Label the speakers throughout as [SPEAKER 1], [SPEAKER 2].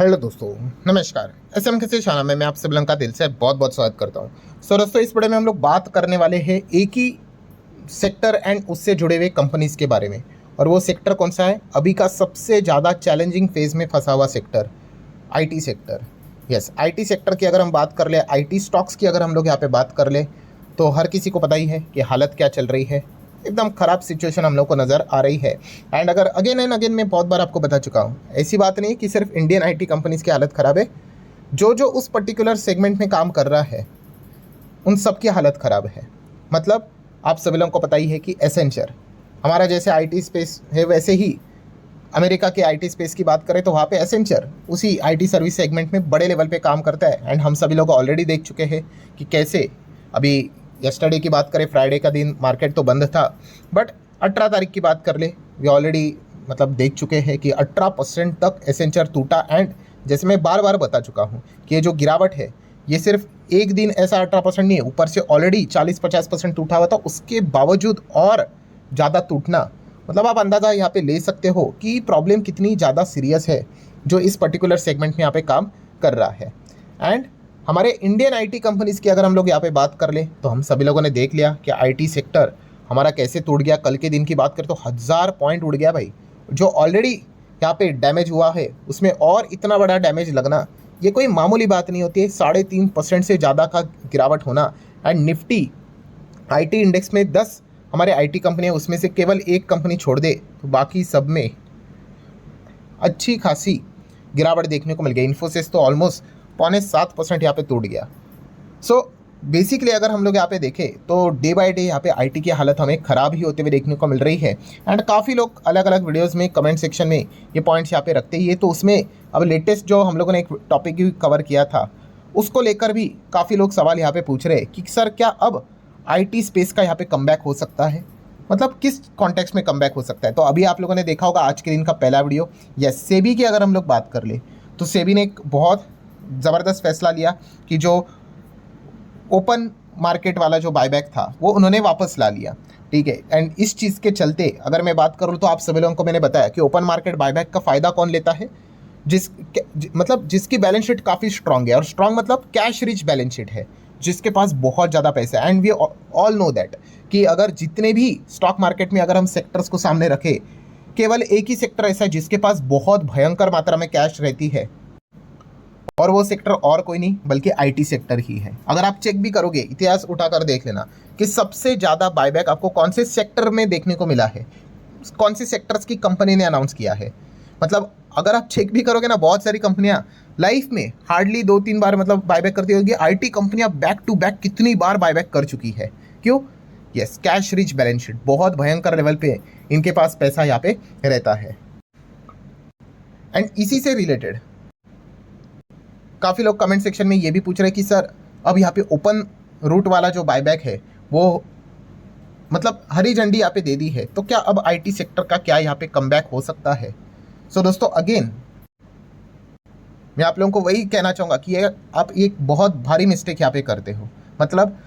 [SPEAKER 1] Hello दोस्तों, नमस्कार। SM के शाना में मैं आप सब का दिल से बहुत बहुत स्वागत करता हूं। दोस्तों, इस वीडियो में हम लोग बात करने वाले हैं एक ही सेक्टर एंड उससे जुड़े हुए कंपनीज के बारे में। और वो सेक्टर कौन सा है? अभी का सबसे ज़्यादा चैलेंजिंग फेज में फंसा हुआ sector, IT sector. Yes, IT sector की अगर हम बात कर ले, आईटी स्टॉक्स की अगर हम लोग यहाँ पे बात कर ले, तो हर किसी को पता ही है कि हालत क्या चल रही है। एकदम ख़राब सिचुएशन हम लोग को नज़र आ रही है। एंड अगर अगेन एंड अगेन मैं बहुत बार आपको बता चुका हूँ, ऐसी बात नहीं कि सिर्फ इंडियन आईटी कंपनीज़ की हालत ख़राब है। जो जो उस पर्टिकुलर सेगमेंट में काम कर रहा है उन सब की हालत ख़राब है। मतलब आप सभी लोगों को पता ही है कि एसेंचर हमारा जैसे आईटी स्पेस है, वैसे ही अमेरिका के आईटी स्पेस की बात करें तो वहाँ पे एसेंचर उसी आईटी सर्विस सेगमेंट में बड़े लेवल पे काम करता है। एंड हम सभी लोग ऑलरेडी देख चुके हैं कि कैसे अभी यस्टरडे की बात करें, फ्राइडे का दिन मार्केट तो बंद था, बट 18 तारीख की बात कर ले, वे ऑलरेडी मतलब देख चुके हैं कि 18% तक एसेंचर टूटा। एंड जैसे मैं बार बार बता चुका हूँ कि ये जो गिरावट है ये सिर्फ एक दिन ऐसा 18% नहीं है, ऊपर से ऑलरेडी 40-50% टूटा हुआ था, उसके बावजूद और ज़्यादा टूटना। मतलब आप अंदाज़ा यहाँ पे ले सकते हो कि प्रॉब्लम कितनी ज़्यादा सीरियस है जो इस पर्टिकुलर सेगमेंट में यहाँ पे काम कर रहा है। एंड हमारे इंडियन आईटी कंपनीज़ की अगर हम लोग यहाँ पे बात कर ले तो हम सभी लोगों ने देख लिया कि आईटी सेक्टर हमारा कैसे टूट गया। कल के दिन की बात करें तो 1000 पॉइंट उड़ गया भाई। जो ऑलरेडी यहाँ पे डैमेज हुआ है उसमें और इतना बड़ा डैमेज लगना ये कोई मामूली बात नहीं होती है। 3.5% से ज़्यादा का गिरावट होना। एंड निफ्टी आईटी इंडेक्स में 10 हमारे आईटी कंपनियां, उसमें से केवल एक कंपनी छोड़ दे तो बाकी सब में अच्छी खासी गिरावट देखने को मिल गई। इन्फोसिस तो ऑलमोस्ट 6.25% यहाँ पे टूट गया। सो बेसिकली अगर हम लोग यहाँ पे देखें तो डे बाय डे यहाँ पे आईटी की हालत हमें ख़राब ही होते हुए देखने को मिल रही है। एंड काफ़ी लोग अलग अलग वीडियोस में कमेंट सेक्शन में ये पॉइंट्स यहाँ पे रखते ही है। तो उसमें अब लेटेस्ट जो हम लोगों ने एक टॉपिक भी कवर किया था उसको लेकर भी काफ़ी लोग सवाल यहाँ पे पूछ रहे हैं कि सर क्या अब आईटी स्पेस का यहाँ पे कमबैक हो सकता है? मतलब किस कॉन्टेक्स्ट में कमबैक हो सकता है? तो अभी आप लोगों ने देखा होगा आज के दिन का पहला वीडियो। यस, सेबी की अगर हम लोग बात कर ले तो सेबी ने एक बहुत ज़बरदस्त फैसला लिया कि जो ओपन मार्केट वाला जो बायबैक था वो उन्होंने वापस ला लिया। ठीक है। एंड इस चीज़ के चलते अगर मैं बात करूँ तो आप सभी लोगों को मैंने बताया कि ओपन मार्केट बायबैक का फ़ायदा कौन लेता है? मतलब जिसकी बैलेंस शीट काफ़ी स्ट्रांग है। और स्ट्रांग मतलब कैश रिच बैलेंस शीट है, जिसके पास बहुत ज़्यादा पैसा है। And we all know that कि अगर जितने भी स्टॉक मार्केट में अगर हम सेक्टर्स को सामने रखें, केवल एक ही सेक्टर ऐसा है जिसके पास बहुत भयंकर मात्रा में कैश रहती है, और वो सेक्टर और कोई नहीं बल्कि आईटी सेक्टर ही है। अगर आप चेक भी करोगे, इतिहास उठाकर देख लेना कि सबसे ज़्यादा बायबैक आपको कौन से सेक्टर में देखने को मिला है, कौन से सेक्टर्स की कंपनी ने अनाउंस किया है। मतलब अगर आप चेक भी करोगे ना, बहुत सारी कंपनियां लाइफ में हार्डली 2-3 बार मतलब बायबैक करती होगी। आईटी कंपनियां बैक टू बैक कितनी बार बायबैक कर चुकी है। क्यों? Yes, cash rich balance sheet, बहुत भयंकर लेवल पे इनके पास पैसा यहाँ पे रहता है। एंड इसी से रिलेटेड काफ़ी लोग कमेंट सेक्शन में ये भी पूछ रहे हैं कि सर अब यहाँ पे ओपन रूट वाला जो बायबैक है वो मतलब हरी झंडी यहाँ पे दे दी है, तो क्या अब आईटी सेक्टर का क्या यहाँ पे कमबैक हो सकता है? सो दोस्तों, अगेन मैं आप लोगों को वही कहना चाहूँगा कि आप एक बहुत भारी मिस्टेक यहाँ पे करते हो। मतलब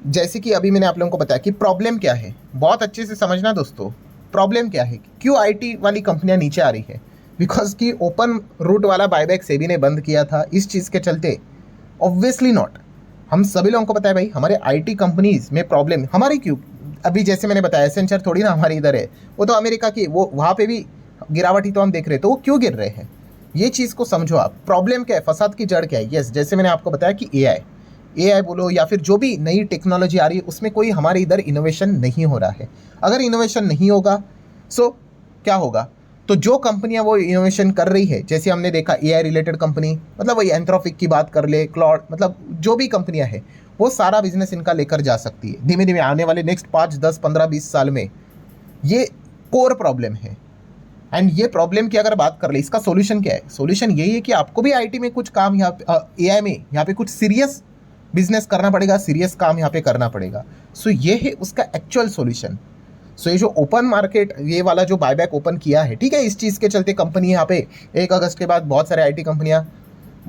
[SPEAKER 1] जैसे कि अभी मैंने आप लोगों को बताया कि प्रॉब्लम क्या है, बहुत अच्छे से समझना दोस्तों। प्रॉब्लम क्या है, क्यों आईटी वाली कंपनियां नीचे आ रही है? बिकॉज कि ओपन रूट वाला बायबैक सेबी ने बंद किया था। इस चीज़ के चलते ऑब्वियसली नॉट, हम सभी लोगों को पता है भाई हमारे आईटी कंपनीज में प्रॉब्लम हमारी क्यों। अभी जैसे मैंने बताया एसेंचर थोड़ी ना हमारे इधर है, वो तो अमेरिका की, वो वहाँ पे भी गिरावट ही तो हम देख रहे हैं। तो वो क्यों गिर रहे हैं, ये चीज़ को समझो आप। प्रॉब्लम क्या है, फसाद की जड़ क्या है? यस, जैसे मैंने आपको बताया कि एआई बोलो या फिर जो भी नई टेक्नोलॉजी आ रही है उसमें कोई हमारे इधर इनोवेशन नहीं हो रहा है। अगर इनोवेशन नहीं होगा सो क्या होगा? तो जो कंपनियां वो इनोवेशन कर रही है, जैसे हमने देखा एआई रिलेटेड कंपनी, मतलब वही एंथ्रोपिक की बात कर ले, क्लॉड, मतलब जो भी कंपनियां हैं वो सारा बिजनेस इनका लेकर जा सकती है धीमे धीमे आने वाले नेक्स्ट 5, 10, 15, 20 साल में। ये कोर प्रॉब्लम है। एंड ये प्रॉब्लम की अगर बात कर ले, इसका सोल्यूशन क्या है? सोल्यूशन यही है कि आपको भी आईटी में कुछ काम एआई में यहाँ पे कुछ सीरियस बिजनेस करना पड़ेगा, सीरियस काम यहाँ पे करना पड़ेगा। सो ये है उसका एक्चुअल सॉल्यूशन। सो ये जो ओपन मार्केट ये वाला जो बायबैक ओपन किया है, ठीक है, इस चीज़ के चलते कंपनी यहाँ पे 1 अगस्त के बाद बहुत सारे आईटी कंपनियाँ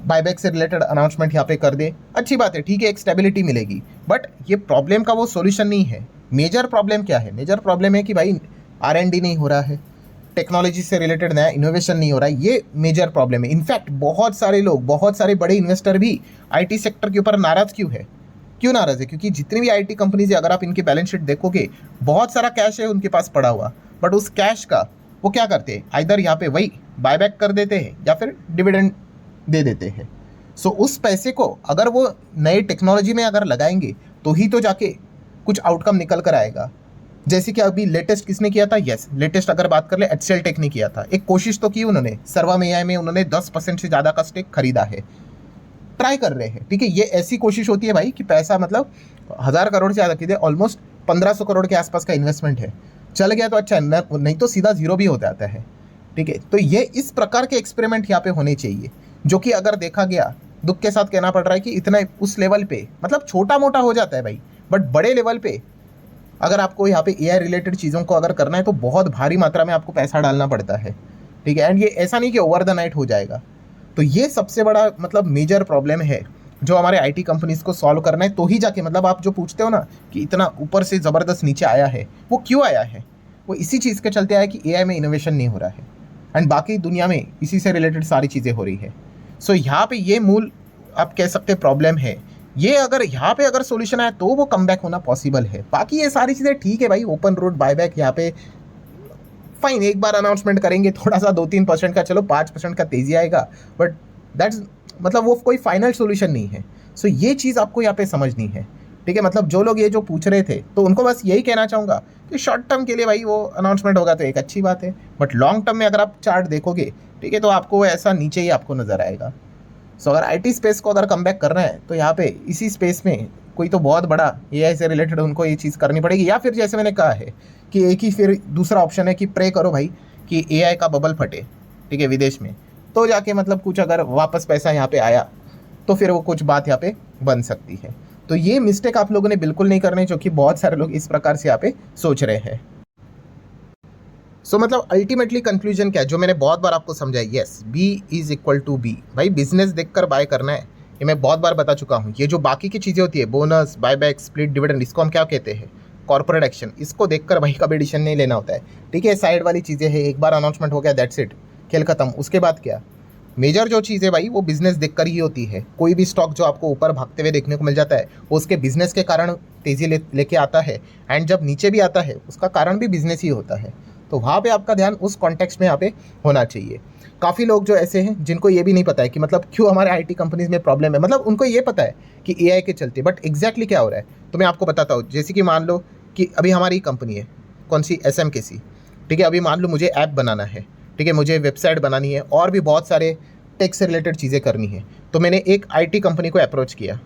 [SPEAKER 1] बायबैक से रिलेटेड अनाउंसमेंट यहाँ पे कर दे, अच्छी बात है, ठीक है, एक स्टेबिलिटी मिलेगी। बट ये प्रॉब्लम का वो सॉल्यूशन नहीं है। मेजर प्रॉब्लम क्या है? मेजर प्रॉब्लम है कि भाई R&D नहीं हो रहा है, टेक्नोलॉजी से रिलेटेड नया इनोवेशन नहीं हो रहा है, ये मेजर प्रॉब्लम है। इनफैक्ट बहुत सारे लोग, बहुत सारे बड़े इन्वेस्टर भी आईटी सेक्टर के ऊपर नाराज़ क्यों है? क्यों नाराज़ है? क्योंकि जितनी भी आईटी कंपनीज है, अगर आप इनकी बैलेंस शीट देखोगे, बहुत सारा कैश है उनके पास पड़ा हुआ, बट उस कैश का वो क्या करते हैं? आइदर यहाँ पे वही बायबैक कर देते हैं या फिर डिविडेंड दे देते हैं। सो उस पैसे को अगर वो नई टेक्नोलॉजी में अगर लगाएंगे तो ही तो जाके कुछ आउटकम निकल कर आएगा। जैसे कि अभी लेटेस्ट किसने किया था? यस, लेटेस्ट अगर बात कर ले, एचसीएल टेक ने किया था। एक कोशिश तो की उन्होंने, सर्वम एआई में उन्होंने 10% से ज़्यादा का स्टेक खरीदा है, ट्राई कर रहे हैं। ठीक है, ये ऐसी कोशिश होती है भाई कि पैसा मतलब 1000 करोड़ से ज़्यादा की 1500 करोड़ के आसपास का इन्वेस्टमेंट है, चल गया तो अच्छा, नहीं तो सीधा जीरो भी हो जाता है। ठीक है, तो ये इस प्रकार के एक्सपेरिमेंट यहाँ पे होने चाहिए, जो कि अगर देखा गया, दुख के साथ कहना पड़ रहा है कि इतना उस लेवल पे मतलब छोटा मोटा हो जाता है भाई, बट बड़े लेवल पे अगर आपको यहाँ पे एआई रिलेटेड चीज़ों को अगर करना है तो बहुत भारी मात्रा में आपको पैसा डालना पड़ता है। ठीक है, एंड ये ऐसा नहीं कि ओवर द नाइट हो जाएगा। तो ये सबसे बड़ा मतलब मेजर प्रॉब्लम है जो हमारे आईटी कंपनीज़ को सॉल्व करना है, तो ही जाके मतलब आप जो पूछते हो ना कि इतना ऊपर से ज़बरदस्त नीचे आया है, वो क्यों आया है? वो इसी चीज़ के चलते आया कि एआई में इनोवेशन नहीं हो रहा है, एंड बाकी दुनिया में इसी से रिलेटेड सारी चीज़ें हो रही है। सो यहाँ पे ये मूल आप कह सकते प्रॉब्लम है। ये अगर यहाँ पे अगर सोल्यूशन आया तो वो कम बैक होना पॉसिबल है। बाकी ये सारी चीज़ें ठीक है भाई, ओपन रोड बायबैक यहाँ पे फाइन, एक बार अनाउंसमेंट करेंगे थोड़ा सा 2-3% का, चलो 5% का तेज़ी आएगा, बट दैट्स मतलब वो कोई फाइनल सोल्यूशन नहीं है। सो ये चीज़ आपको यहाँ पे समझनी है। ठीक है, मतलब जो लोग ये जो पूछ रहे थे तो उनको बस यही कहना चाहूँगा कि शॉर्ट टर्म के लिए भाई वो अनाउंसमेंट होगा तो एक अच्छी बात है, बट लॉन्ग टर्म में अगर आप चार्ट देखोगे, ठीक है, तो आपको ऐसा नीचे ही आपको नज़र आएगा। सो अगर आईटी स्पेस को अगर कम बैक करना है तो यहाँ पे इसी स्पेस में कोई तो बहुत बड़ा एआई से रिलेटेड उनको ये चीज़ करनी पड़ेगी, या फिर जैसे मैंने कहा है कि एक ही फिर दूसरा ऑप्शन है कि प्रे करो भाई कि एआई का बबल फटे, ठीक है, विदेश में, तो जाके मतलब कुछ अगर वापस पैसा यहाँ पे आया तो फिर वो कुछ बात यहाँ पे बन सकती है। तो ये मिस्टेक आप लोगों ने बिल्कुल नहीं करनी, जो कि बहुत सारे लोग इस प्रकार से यहाँ पे सोच रहे हैं। सो मतलब अल्टीमेटली कंक्लूजन क्या है, जो मैंने बहुत बार आपको समझाया, yes, B is equal to B. भाई बिजनेस देखकर बाय करना है, ये मैं बहुत बार बता चुका हूँ। ये जो बाकी की चीज़ें होती है, बोनस, बायबैक, स्प्लिट डिविडेंड, इसको हम क्या कहते हैं? Corporate action. इसको देखकर भाई कभी डिसीजन नहीं लेना होता है। ठीक है, साइड वाली चीज़ें हैं, एक बार अनाउंसमेंट हो गया, दैट्स इट, खेल खत्म। उसके बाद क्या? मेजर जो चीज़ है भाई वो बिजनेस देखकर ही होती है। कोई भी स्टॉक जो आपको ऊपर भागते हुए देखने को मिल जाता है वो उसके बिजनेस के कारण तेज़ी लेके आता है, एंड जब नीचे भी आता है उसका कारण भी बिजनेस ही होता है। तो वहाँ पे आपका ध्यान उस कॉन्टेक्स्ट में यहाँ पे होना चाहिए। काफ़ी लोग जो ऐसे हैं जिनको ये भी नहीं पता है कि मतलब क्यों हमारे आईटी कंपनीज में प्रॉब्लम है, मतलब उनको ये पता है कि एआई के चलते, बट एग्जैक्टली क्या हो रहा है तो मैं आपको बताता हूँ। जैसे कि मान लो कि अभी हमारी कंपनी है, कौन सी? SMKC। ठीक है, अभी मान लो मुझे ऐप बनाना है, ठीक है, मुझे वेबसाइट बनानी है और भी बहुत सारे टेक से रिलेटेड चीज़ें करनी है। तो मैंने एक आईटी कंपनी को अप्रोच किया,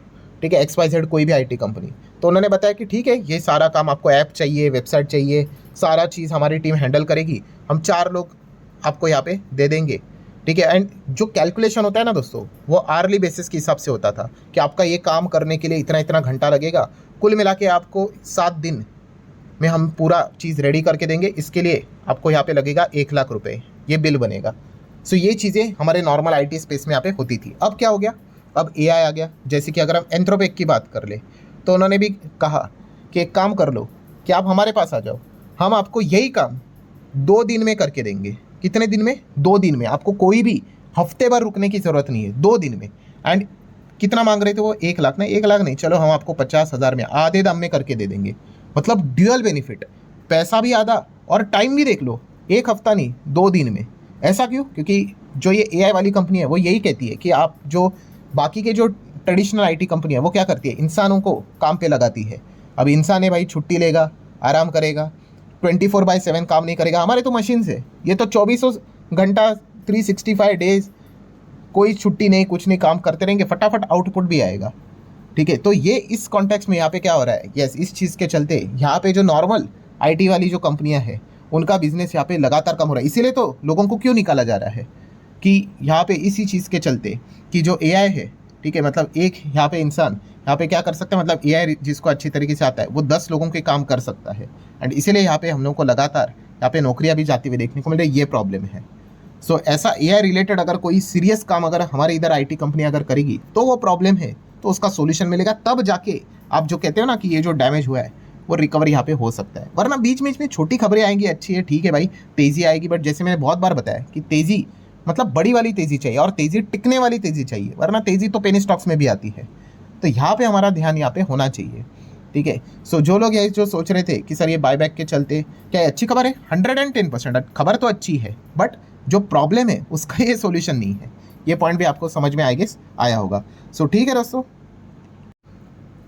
[SPEAKER 1] ठीक है, XYZ कोई भी आईटी कंपनी। तो उन्होंने बताया कि ठीक है, ये सारा काम आपको, ऐप चाहिए, वेबसाइट चाहिए, सारा चीज़ हमारी टीम हैंडल करेगी, हम 4 लोग आपको यहाँ पे दे देंगे। ठीक है, एंड जो कैलकुलेशन होता है ना दोस्तों, वो आर्ली बेसिस के हिसाब से होता था कि आपका ये काम करने के लिए इतना इतना घंटा लगेगा, कुल मिला के आपको 7 दिन में हम पूरा चीज़ रेडी करके देंगे, इसके लिए आपको यहाँ पे लगेगा 1 लाख रुपए, ये बिल बनेगा। सो ये चीज़ें हमारे नॉर्मल आईटी स्पेस में यहाँ पे होती थी। अब क्या हो गया? अब एआई आ गया। जैसे कि अगर हम एंथ्रोपिक की बात कर ले तो उन्होंने भी कहा कि एक काम कर लो कि आप हमारे पास आ जाओ, हम आपको यही काम 2 दिन में करके देंगे। कितने दिन में? 2 दिन में। आपको कोई भी हफ्ते भर रुकने की ज़रूरत नहीं है, 2 दिन में। एंड कितना मांग रहे थे वो? 1 लाख नहीं, 1 लाख नहीं, चलो हम आपको 50,000 में, आधे दाम में करके दे देंगे। मतलब ड्यूअल बेनिफिट, पैसा भी आधा और टाइम भी देख लो, 1 हफ्ता नहीं, 2 दिन में। ऐसा क्यों? क्योंकि जो ये एआई वाली कंपनी है वो यही कहती है कि आप जो बाकी के जो ट्रेडिशनल आईटी कंपनी है वो क्या करती है? इंसानों को काम पे लगाती है। अब इंसान है भाई, छुट्टी लेगा, आराम करेगा, 24/7 काम नहीं करेगा। हमारे तो मशीन से ये तो 24 घंटा 365 डेज कोई छुट्टी नहीं, कुछ नहीं, काम करते रहेंगे, फटाफट आउटपुट भी आएगा। ठीक है, तो ये इस कॉन्टेक्स्ट में यहाँ पे क्या हो रहा है? यस, इस चीज़ के चलते यहाँ पे जो नॉर्मल आईटी वाली जो कंपनियाँ हैं उनका बिजनेस यहाँ पे लगातार कम हो रहा है। इसीलिए तो लोगों को क्यों निकाला जा रहा है कि यहाँ पे इसी चीज़ के चलते कि जो एआई है, ठीक है, मतलब एक यहाँ पे इंसान यहाँ पे क्या कर सकता है, मतलब एआई जिसको अच्छी तरीके से आता है वो 10 लोगों के काम कर सकता है। एंड इसीलिए यहाँ पे हम लोग को लगातार यहाँ पे नौकरियाँ भी जाती हुई देखने को मिल रही है। ये प्रॉब्लम है। सो ऐसा एआई रिलेटेड अगर कोई सीरियस काम अगर हमारे इधर आईटी कंपनी अगर करेगी तो वो प्रॉब्लम है, तो उसका सोल्यूशन मिलेगा, तब जाके आप जो कहते हो ना कि ये जो डैमेज हुआ है वो रिकवर यहाँ पे हो सकता है। वरना बीच बीच में छोटी खबरें आएंगी, अच्छी है, ठीक है भाई, तेज़ी आएगी, बट जैसे मैंने बहुत बार बताया कि तेज़ी मतलब बड़ी वाली तेज़ी चाहिए और तेज़ी टिकने वाली तेज़ी चाहिए, वरना तेज़ी तो पेनी स्टॉक्स में भी आती है। तो यहाँ पे हमारा ध्यान यहाँ पे होना चाहिए, ठीक है। सो जो लोग ये जो सोच रहे थे कि सर ये बायबैक के चलते क्या ये अच्छी खबर है, 110% खबर तो अच्छी है, बट जो प्रॉब्लम है उसका ये सोल्यूशन नहीं है। ये पॉइंट भी आपको समझ में आया होगा। सो ठीक है दोस्तों,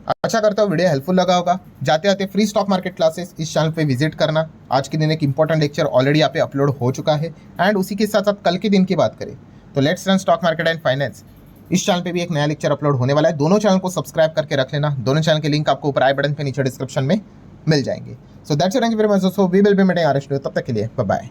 [SPEAKER 1] अच्छा करता हूँ वीडियो हेल्पफुल लगा होगा। जाते आते फ्री स्टॉक मार्केट क्लासेस इस चैनल पे विजिट करना। आज के दिन एक इंपॉर्टेंट लेक्चर ऑलरेडी यहाँ पे अपलोड हो चुका है, एंड उसी के साथ साथ कल के दिन की बात करें तो let's run stock market and finance, इस चैनल पे भी एक नया लेक्चर अपलोड होने वाला है। दोनों चैनल को सब्सक्राइब करके रख लेना। दोनों चैनल के लिंक आपको ऊपर आई बटन पे नीचे डिस्क्रिप्शन में मिल जाएंगे। So that's it, thank you very much दोस्तों, we will be meeting are, तब तक के लिए बाय बाय।